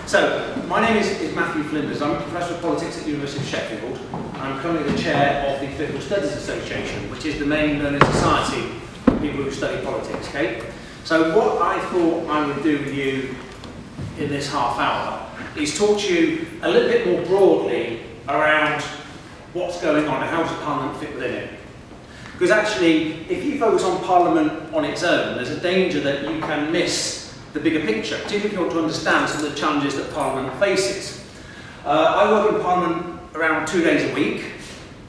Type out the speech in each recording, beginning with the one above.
So, my name is Matthew Flinders. I'm a Professor of Politics at the University of Sheffield. I'm currently the Chair of the Political Studies Association, which is the main learning society for people who study politics, okay? So what I thought I would do with you in this half hour is talk to you a little bit more broadly around what's going on and how does Parliament fit within it. Because actually, if you focus on Parliament on its own, there's a danger that you can miss the bigger picture, particularly if you want to understand some of the challenges that Parliament faces. I work in Parliament around 2 days a week,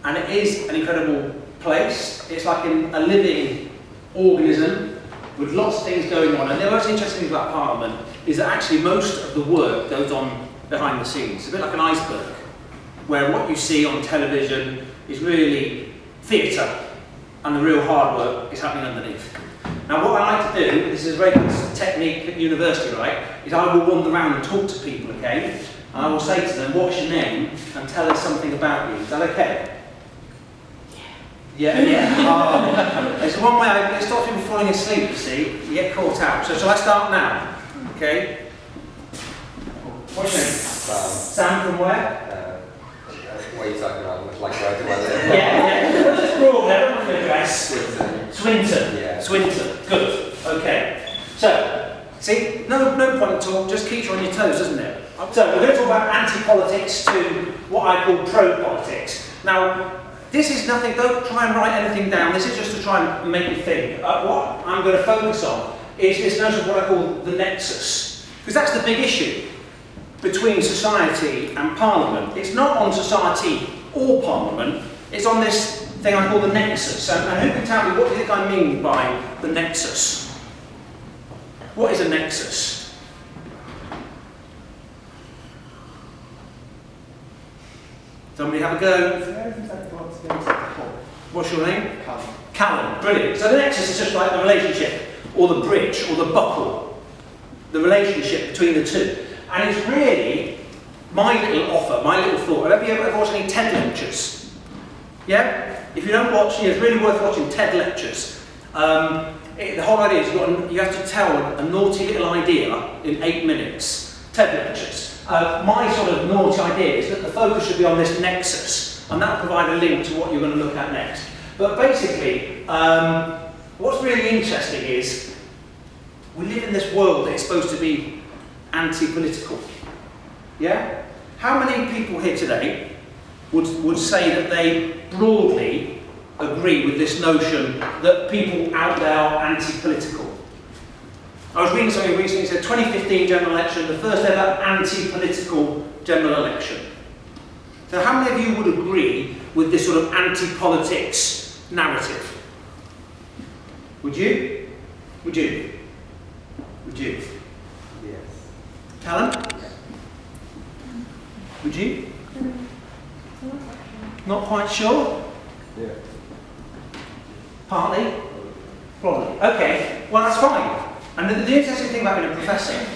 and it is an incredible place. It's like a living organism with lots of things going on. And the most interesting thing about Parliament is that actually most of the work goes on behind the scenes. It's a bit like an iceberg, where what you see on television is really theatre, and the real hard work is happening underneath. Now what I like to do, this is a very good technique at university, right, is I will wander around and talk to people, okay? And I will say to them, what's your name? And tell us something about you. Is that okay? Yeah. Oh. It's one way, it stops people falling asleep, you see. You get caught out. So shall I start now? Okay. What's your name? Sam from where? What are you talking about? Like right away? Yeah. What's this broad there? What's your address? Swinton. Yeah. Swinton. Good. Okay. So, see, no point at all. Just keeps you on your toes, doesn't it? So we're going to talk about anti-politics to what I call pro-politics. Now, this is nothing. Don't try and write anything down. This is just to try and make you think. What I'm going to focus on is this notion of what I call the nexus, because that's the big issue between society and Parliament. It's not on society or Parliament, it's on this thing I call the nexus. And who can tell me, what do you think I mean by the nexus? What is a nexus? Somebody have a go? What's your name? Callum. Brilliant. So the nexus is just like the relationship, or the bridge, or the buckle, the relationship between the two. And it's really my little offer, my little thought. Have you ever watched any TED lectures? Yeah? If you don't watch, it's really worth watching TED lectures. The whole idea is you have to tell a naughty little idea in 8 minutes. TED lectures. My sort of naughty idea is that the focus should be on this nexus, and that will provide a link to what you're going to look at next. But basically, what's really interesting is we live in this world that is supposed to be anti-political. Yeah? How many people here today would say that they broadly agree with this notion that people out there are anti-political? I was reading something recently, it said 2015 general election, the first ever anti-political general election. So how many of you would agree with this sort of anti-politics narrative? Would you? Would you? Would you? Yes. Callum? Would you? Not quite sure? Yeah. Partly? Probably. Okay, well that's fine. And the interesting thing about being a professor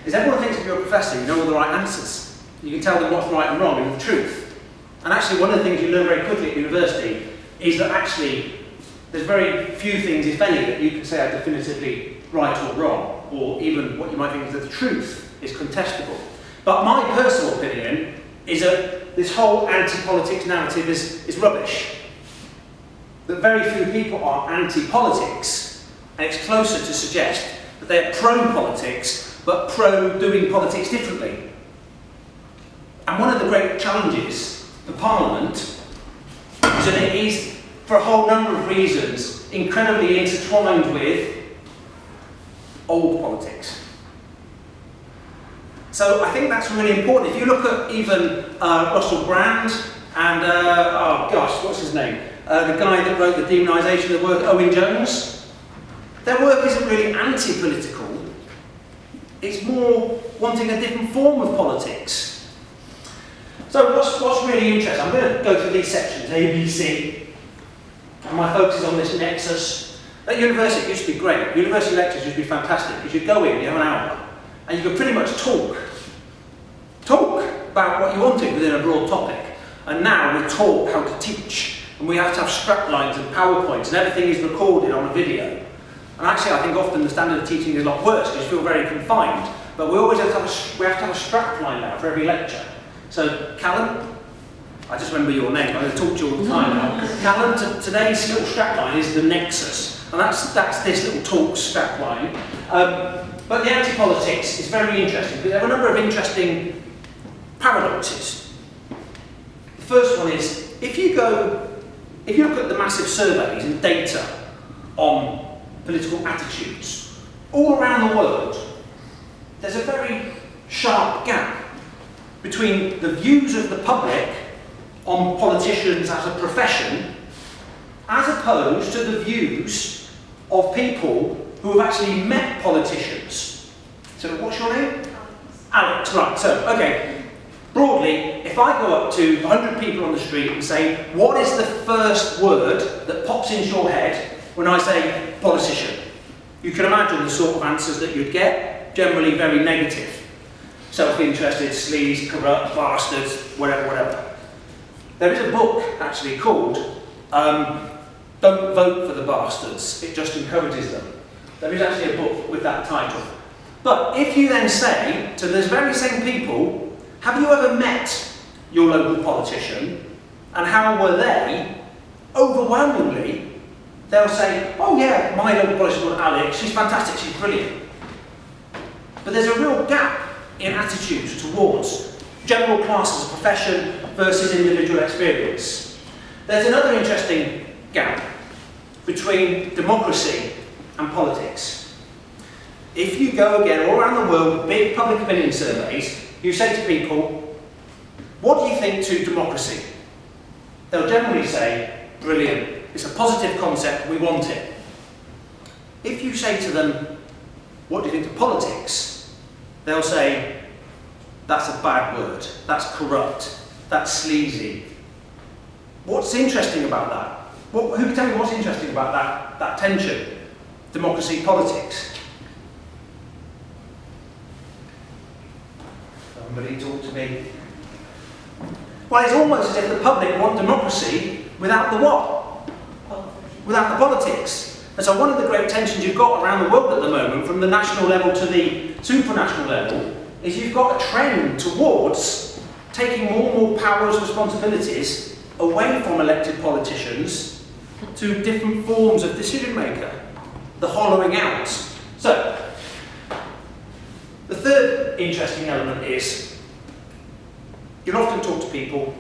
is everyone thinks if you're a professor you know all the right answers. You can tell them what's right and wrong and the truth. And actually one of the things you learn very quickly at university is that actually there's very few things, if any, that you can say are definitively right or wrong, or even what you might think is that the truth is contestable. But my personal opinion is that this whole anti-politics narrative is rubbish. That very few people are anti-politics, and it's closer to suggest that they're pro-politics, but pro-doing politics differently. And one of the great challenges for Parliament is that it is, for a whole number of reasons, incredibly intertwined with old politics. So I think that's really important. If you look at even Russell Brand and, oh gosh, what's his name? The guy that wrote the demonisation of the work, Owen Jones, their work isn't really anti-political. It's more wanting a different form of politics. So what's really interesting, I'm going to go through these sections, A, B, C, and my focus is on this nexus. At university it used to be great. University lectures used to be fantastic, because you'd go in, you have an hour, and you could pretty much talk about what you wanted within a broad topic. And now we're taught how to teach, and we have to have strap lines and PowerPoints, and everything is recorded on a video. And actually, I think often the standard of teaching is a lot worse because you feel very confined. But we always have to have a strap line now for every lecture. So, Callum, I just remember your name, I'm going to talk to you all the time now. Callum, today's little strap line is the Nexus. And that's this little talk strap line. But the Antipolitics is very interesting because there are a number of interesting paradoxes. The first one is, if you look at the massive surveys and data on political attitudes all around the world, there's a very sharp gap between the views of the public on politicians as a profession as opposed to the views of people who have actually met politicians. So what's your name? Alex, right. So, okay, broadly, if I go up to 100 people on the street and say, what is the first word that pops into your head when I say politician? You can imagine the sort of answers that you'd get, generally very negative. Self-interested, sleaze, corrupt, bastards, whatever. There is a book, actually, called Don't Vote for the Bastards, it just encourages them. There is actually a book with that title. But if you then say to those very same people, have you ever met your local politician, and how were they? Overwhelmingly, they'll say, oh yeah, my local politician called Alex, she's fantastic, she's brilliant. But there's a real gap in attitudes towards general class as a profession versus individual experience. There's another interesting gap between democracy and politics. If you go again all around the world with big public opinion surveys, you say to people, what do you think to democracy? They'll generally say, brilliant, it's a positive concept, we want it. If you say to them, what do you think to politics? They'll say, that's a bad word, that's corrupt, that's sleazy. What's interesting about that? Who can tell me what's interesting about that tension? Democracy, politics. Somebody talk to me. Well, it's almost as if the public want democracy without the what? Without the politics. And so one of the great tensions you've got around the world at the moment, from the national level to the supranational level, is you've got a trend towards taking more and more powers and responsibilities away from elected politicians to different forms of decision maker, the hollowing out. So, the third interesting element is, you'll often talk to people,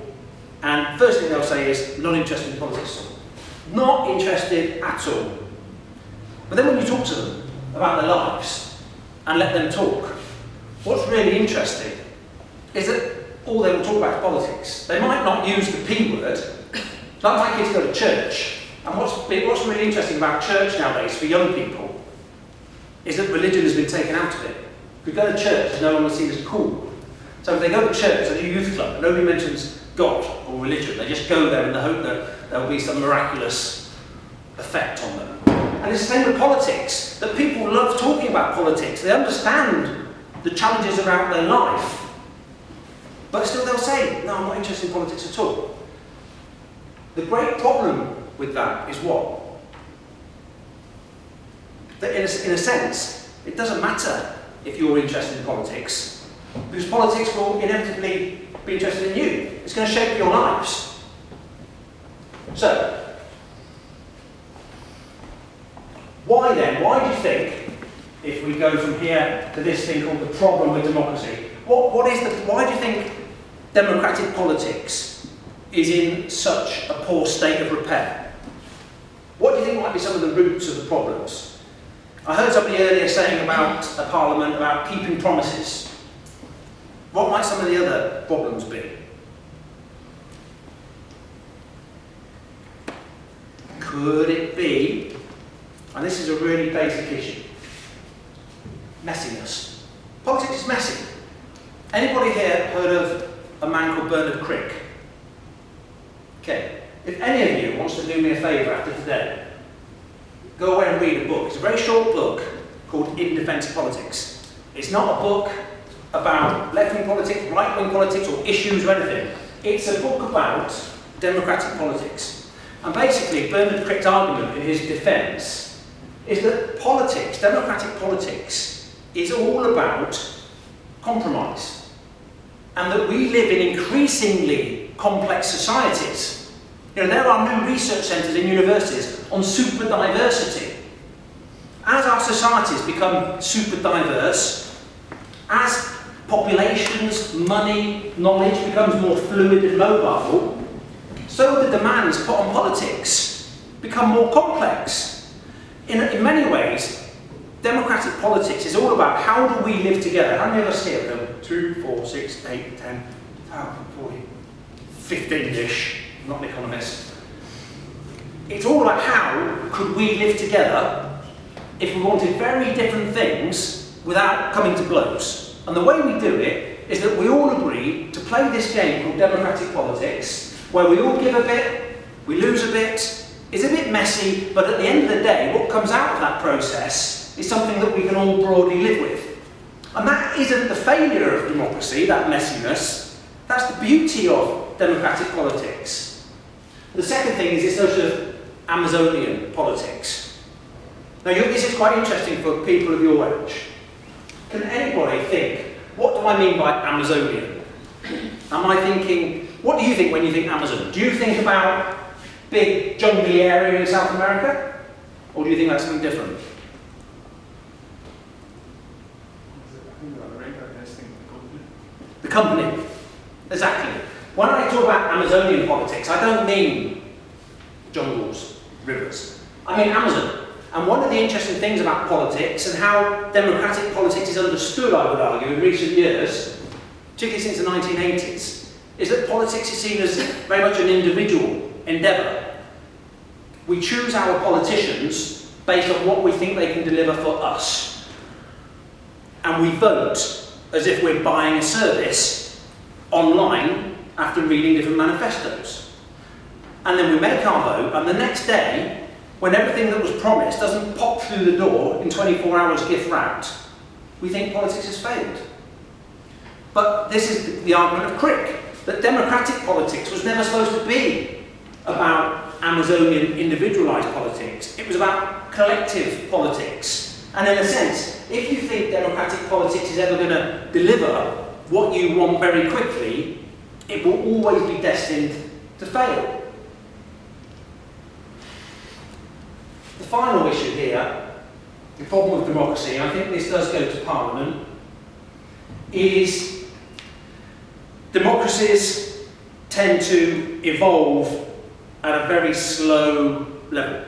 and the first thing they'll say is, not interested in politics at all. Not interested at all. But then when you talk to them about their lives, and let them talk, what's really interesting is that all they will talk about is politics. They might not use the P word. Like my kids go to church, and what's really interesting about church nowadays for young people is that religion has been taken out of it. If you go to church, it's no longer seen as cool. So if they go to church, they do youth club, nobody mentions God or religion. They just go there in the hope that there will be some miraculous effect on them. And it's the same with politics, that people love talking about politics. They understand the challenges around their life, but still they'll say, no, I'm not interested in politics at all. The great problem with that is what? That in a sense, it doesn't matter if you're interested in politics, because politics will inevitably be interested in you. It's going to shape your lives. So, why then? Why do you think, if we go from here to this thing called the problem with democracy, why do you think democratic politics is in such a poor state of repair? What do you think might be some of the roots of the problems? I heard somebody earlier saying about a parliament, about keeping promises. What might some of the other problems be? Could it be, and this is a really basic issue, messiness. Politics is messy. Anybody here heard of a man called Bernard Crick? Okay, if any of you wants to do me a favour after today, go away and read a book. It's a very short book called In Defence of Politics. It's not a book about left-wing politics, right-wing politics, or issues or anything. It's a book about democratic politics. And basically, Bernard Crick's argument in his defence is that politics, democratic politics, is all about compromise. And that we live in increasingly complex societies. You know, there are new research centres in universities on super diversity. As our societies become super diverse, as populations, money, knowledge becomes more fluid and mobile, so the demands put on politics become more complex. In many ways, democratic politics is all about how do we live together. How many of us here? 2, 4, 6, 8, 10, 40, 15-ish. I'm not an economist. It's all about how could we live together if we wanted very different things without coming to blows. And the way we do it is that we all agree to play this game called democratic politics, where we all give a bit, we lose a bit, it's a bit messy, but at the end of the day, what comes out of that process is something that we can all broadly live with. And that isn't the failure of democracy, that messiness, that's the beauty of democratic politics. The second thing is this notion of Amazonian politics. Now, this is quite interesting for people of your age. Can anybody think, what do I mean by Amazonian? Am I thinking, what do you think when you think Amazon? Do you think about big jungly area in South America? Or do you think that's something different? The company. Exactly. When I talk about Amazonian politics, I don't mean jungles, rivers. I mean Amazon. And one of the interesting things about politics and how democratic politics is understood, I would argue, in recent years, particularly since the 1980s, is that politics is seen as very much an individual endeavour. We choose our politicians based on what we think they can deliver for us. And we vote as if we're buying a service online after reading different manifestos. And then we make our vote, and the next day, when everything that was promised doesn't pop through the door in 24 hours gift wrapped, we think politics has failed. But this is the argument of Crick, that democratic politics was never supposed to be about Amazonian individualised politics. It was about collective politics. And in a sense, if you think democratic politics is ever going to deliver what you want very quickly, it will always be destined to fail. The final issue here, the problem with democracy, and I think this does go to Parliament, is democracies tend to evolve at a very slow level.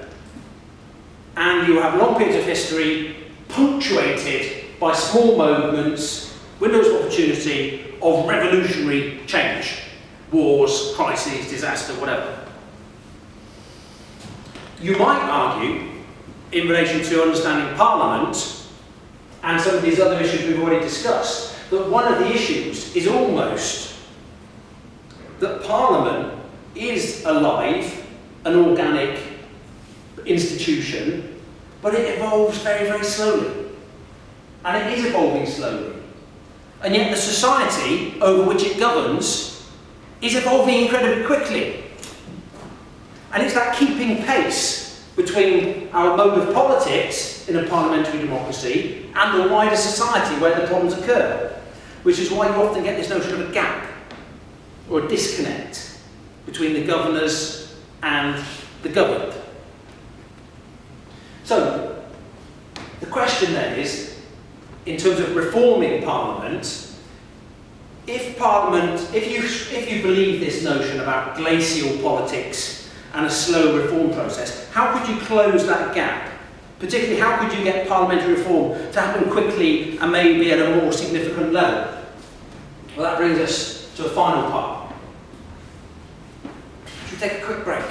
And you have long periods of history punctuated by small moments, windows of opportunity, of revolutionary change. Wars, crises, disaster, whatever. You might argue, in relation to understanding Parliament, and some of these other issues we've already discussed, that one of the issues is almost that Parliament is alive, an organic institution, but it evolves very, very slowly. And it is evolving slowly. And yet the society over which it governs is evolving incredibly quickly. And it's that keeping pace between our mode of politics in a parliamentary democracy and the wider society where the problems occur, which is why you often get this notion of a gap or a disconnect between the governors and the governed. So, the question then is, in terms of reforming Parliament, if you believe this notion about glacial politics and a slow reform process, how could you close that gap? Particularly, how could you get parliamentary reform to happen quickly and maybe at a more significant level? Well, that brings us to the final part. Should we take a quick break?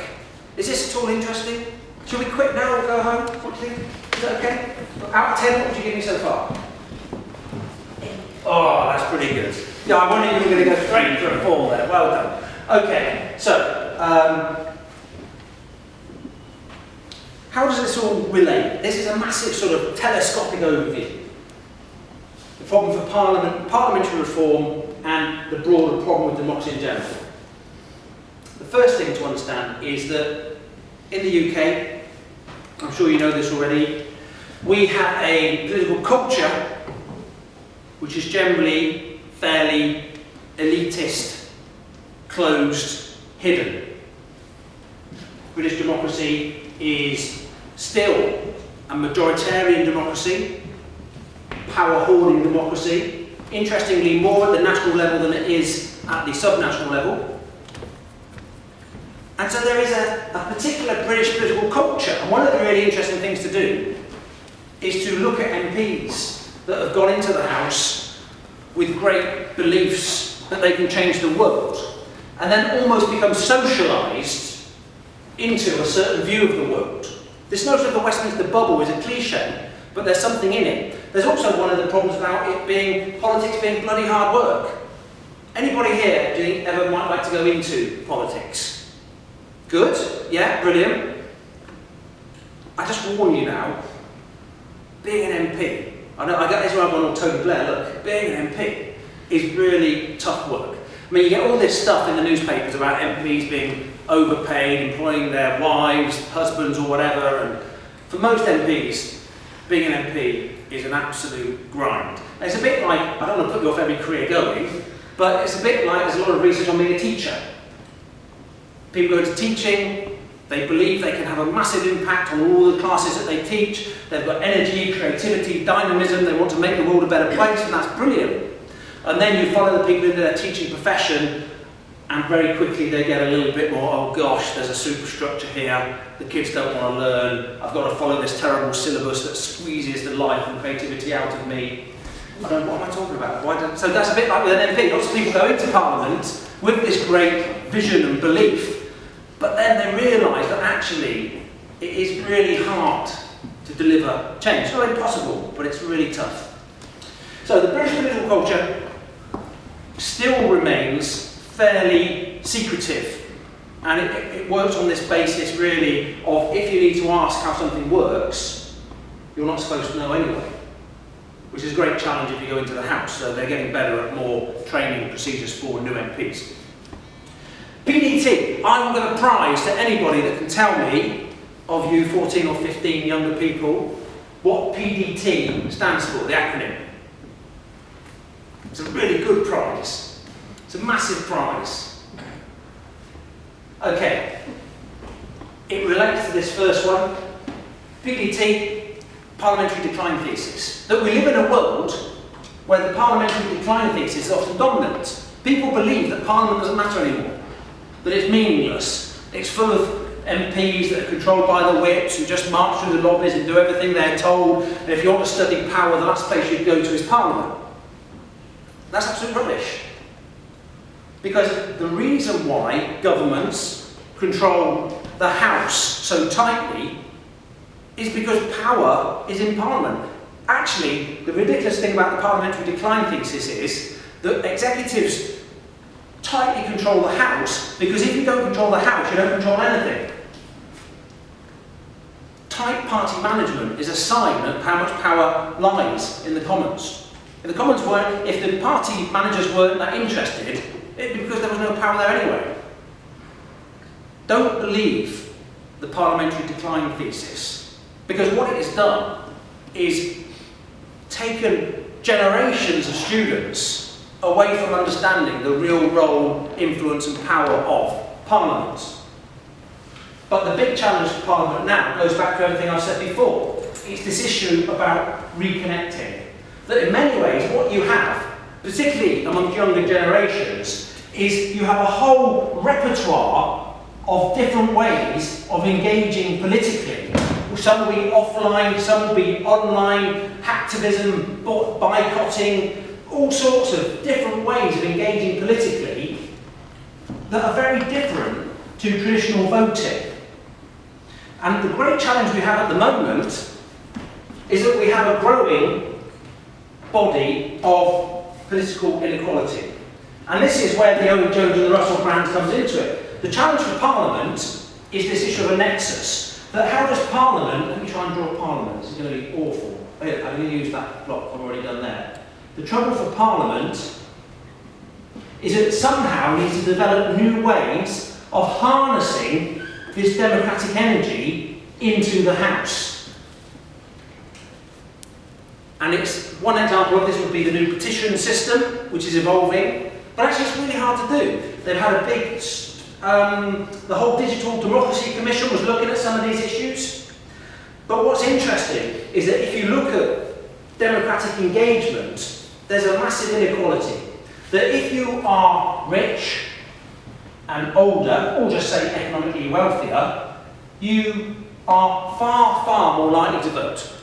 Is this at all interesting? Should we quit now or go home? What do you think? Is that okay? Out of 10, what would you give me so far? Oh, that's pretty good. Yeah, I wondered you were going to go straight for a 4 there. Well done. Okay, so, how does this all relate? This is a massive sort of telescopic overview. The problem for parliamentary reform and the broader problem with democracy in general. The first thing to understand is that in the UK, I'm sure you know this already, We have a political culture which is generally fairly elitist, closed, hidden. British democracy is still a majoritarian democracy, power-hoarding democracy, interestingly more at the national level than it is at the subnational level. And so there is a particular British political culture, and one of the really interesting things to do is to look at MPs that have gone into the House with great beliefs that they can change the world, and then almost become socialised into a certain view of the world. This notion of the Westminster bubble is a cliche, but there's something in it. There's also one of the problems about it being, politics being bloody hard work. Anybody here, do you think, ever might like to go into politics? Good? Yeah? Brilliant? I just warn you now, being an MP, I get this when I'm on Tony Blair, look, being an MP is really tough work. I mean, you get all this stuff in the newspapers about MPs being overpaid, employing their wives, husbands or whatever, and for most MPs, being an MP is an absolute grind. And it's a bit like, I don't want to put you off every career going, but it's a bit like there's a lot of research on being a teacher. People go into teaching, they believe they can have a massive impact on all the classes that they teach, they've got energy, creativity, dynamism, they want to make the world a better place, and that's brilliant. And then you follow the people into their teaching profession, and very quickly they get a little bit more, oh gosh, there's a superstructure here, the kids don't want to learn, I've got to follow this terrible syllabus that squeezes the life and creativity out of me. I don't know, what am I talking about? So that's a bit like with an MP. Lots of people go into Parliament with this great vision and belief, but then they realise that actually it is really hard to deliver change. It's not impossible, but it's really tough. So the British political culture still remains fairly secretive, and it works on this basis really of if you need to ask how something works, you're not supposed to know anyway, which is a great challenge if you go into the House. So they're getting better at more training procedures for new MPs. PDT, I will give a prize to anybody that can tell me, of you 14 or 15 younger people, what PDT stands for, the acronym. It's a really good prize. It's a massive prize. Okay, it relates to this first one. PDT, parliamentary decline thesis. That we live in a world where the parliamentary decline thesis is often dominant. People believe that Parliament doesn't matter anymore, that it's meaningless. It's full of MPs that are controlled by the whips who just march through the lobbies and do everything they're told, and if you want to study power, the last place you'd go to is Parliament. That's absolute rubbish. Because the reason why governments control the House so tightly is because power is in Parliament. Actually, the ridiculous thing about the parliamentary decline thesis is that executives tightly control the House, because if you don't control the House, you don't control anything. Tight party management is a sign of how much power lies in the Commons. If the Commons weren't, if the party managers weren't that interested, it'd be because there was no power there anyway. Don't believe the parliamentary decline thesis, because what it has done is taken generations of students away from understanding the real role, influence and power of Parliament. But the big challenge for Parliament now goes back to everything I've said before. It's this issue about reconnecting. That in many ways what you have, particularly among younger generations, is you have a whole repertoire of different ways of engaging politically. Some will be offline, some will be online, hacktivism, boycotting, all sorts of different ways of engaging politically that are very different to traditional voting. And the great challenge we have at the moment is that we have a growing body of political inequality. And this is where the Owen Jones and the Russell Brands comes into it. The challenge for Parliament is this issue of a nexus. That how does Parliament, let me try and draw Parliament, this is going to be awful. I'm going to use that block I've already done there. The trouble for Parliament is that it somehow needs to develop new ways of harnessing this democratic energy into the House. And it's one example of this would be the new petition system, which is evolving, but actually it's really hard to do. They've had a big, the whole Digital Democracy Commission was looking at some of these issues. But what's interesting is that if you look at democratic engagement, there's a massive inequality. That if you are rich and older, or just say economically wealthier, you are far, far more likely to vote.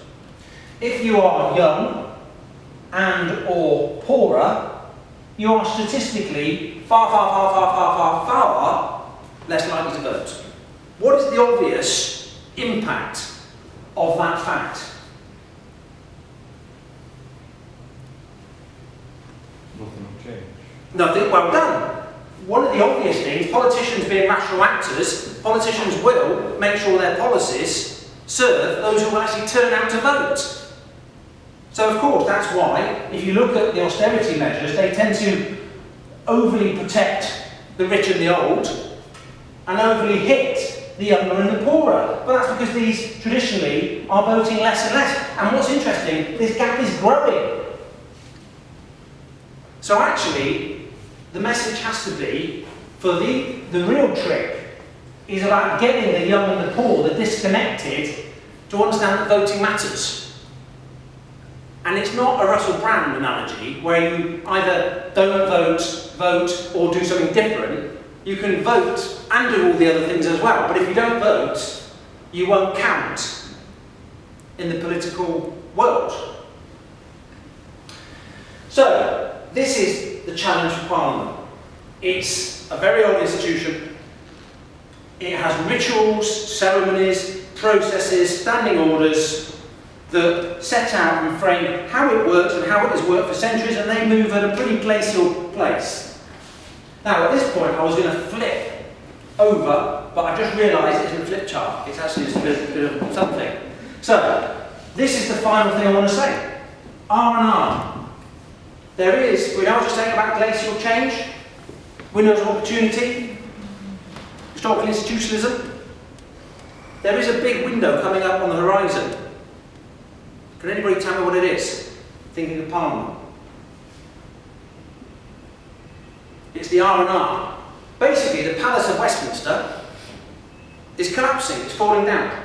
If you are young and or poorer, you are statistically far, far, far, far, far, far, far less likely to vote. What is the obvious impact of that fact? Nothing will change. Nothing, well done. One of the obvious things, politicians being rational actors, politicians will make sure their policies serve those who will actually turn out to vote. So of course, that's why, if you look at the austerity measures, they tend to overly protect the rich and the old, and overly hit the younger and the poorer. But that's because these, traditionally, are voting less and less. And what's interesting, this gap is growing. So actually, the message has to be, for the real trick, is about getting the young and the poor, the disconnected, to understand that voting matters. And it's not a Russell Brand analogy, where you either don't vote, or do something different. You can vote and do all the other things as well, but if you don't vote, you won't count in the political world. So, this is the challenge for Parliament. It's a very old institution. It has rituals, ceremonies, processes, standing orders that set out and frame how it works and how it has worked for centuries, and they move at a pretty glacial pace. Now, at this point, I was going to flip over, but I just realised it's a flip chart. It's actually just a bit of something. So, this is the final thing I want to say. R&R. There is, we know just saying about glacial change, windows of opportunity, historical institutionalism. There is a big window coming up on the horizon. Can anybody tell me what it is? Thinking of Parliament. It's the R&R. Basically, the Palace of Westminster is collapsing, it's falling down.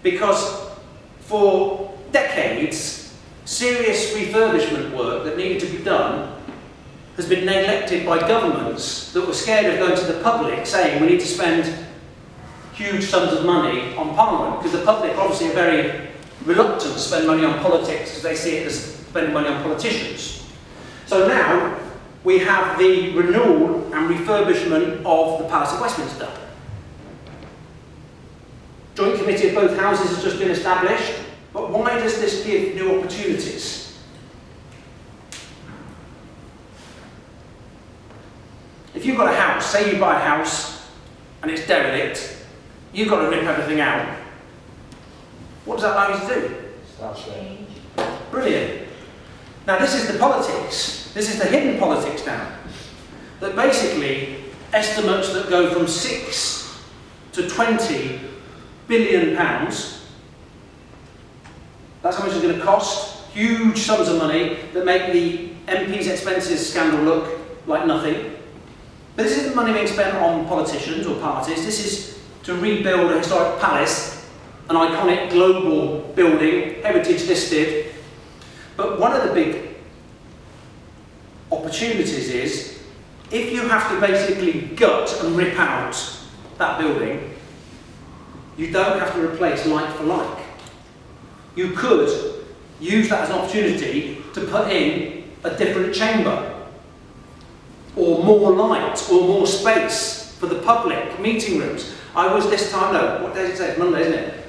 Because for decades, serious refurbishment work that needed to be done has been neglected by governments that were scared of going to the public saying we need to spend huge sums of money on Parliament, because the public obviously are very reluctant to spend money on politics because they see it as spending money on politicians. So now we have the renewal and refurbishment of the Palace of Westminster. Joint committee of both houses has just been established, but why does this give new opportunities? If you've got a house, say you buy a house and it's derelict, you've got to rip everything out. What does that allow you to do? Start change. Brilliant. Now this is the politics. This is the hidden politics now. That basically estimates that go from 6 to 20 billion pounds. That's how much it's going to cost. Huge sums of money that make the MP's expenses scandal look like nothing. But this isn't money being spent on politicians or parties. This is to rebuild a historic palace, an iconic global building, heritage listed. But one of the big opportunities is, if you have to basically gut and rip out that building, you don't have to replace like for like. You could use that as an opportunity to put in a different chamber, or more light, or more space for the public, meeting rooms. I was this time, no, what day is it today? It's Monday, isn't it?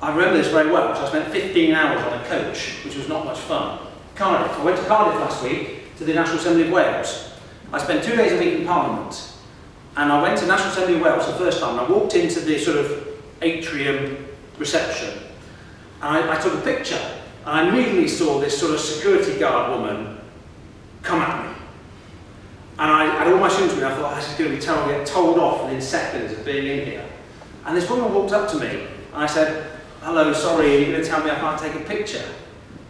I remember this very well, because I spent 15 hours on a coach, which was not much fun. Cardiff. I went to Cardiff last week to the National Assembly of Wales. I spent 2 days a week in Parliament, and I went to the National Assembly of Wales the first time. I walked into the sort of atrium reception, and I took a picture, and I immediately saw this sort of security guard woman come at me. And I had all my shoes with me. I thought, oh, this is going to be terrible. I get told off within seconds of being in here. And this woman walked up to me, and I said, hello, sorry, are you going to tell me I can't take a picture?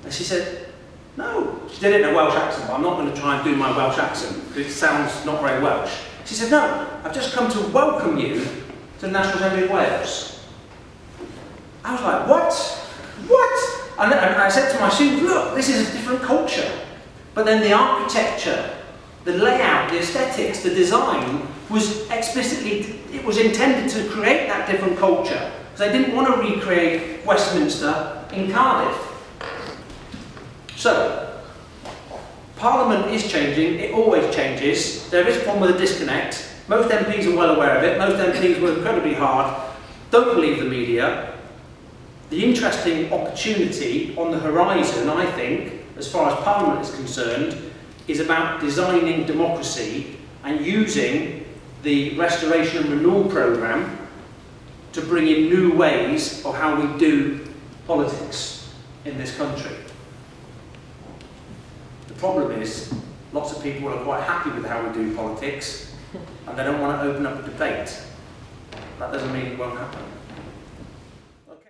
And she said, no. She did it in a Welsh accent, but I'm not going to try and do my Welsh accent, because it sounds not very Welsh. She said, no, I've just come to welcome you to the National Assembly of Wales. I was like, what? What? And I said to my students, look, this is a different culture. But then the architecture, the layout, the aesthetics, the design was explicitly, it was intended to create that different culture. Because they didn't want to recreate Westminster in Cardiff. So, Parliament is changing, it always changes. There is a problem with a disconnect. Most MPs are well aware of it, most MPs were incredibly hard. Don't believe the media. The interesting opportunity on the horizon, I think, as far as Parliament is concerned, is about designing democracy and using the Restoration and Renewal Programme to bring in new ways of how we do politics in this country. The problem is, lots of people are quite happy with how we do politics and they don't want to open up a debate. That doesn't mean it won't happen.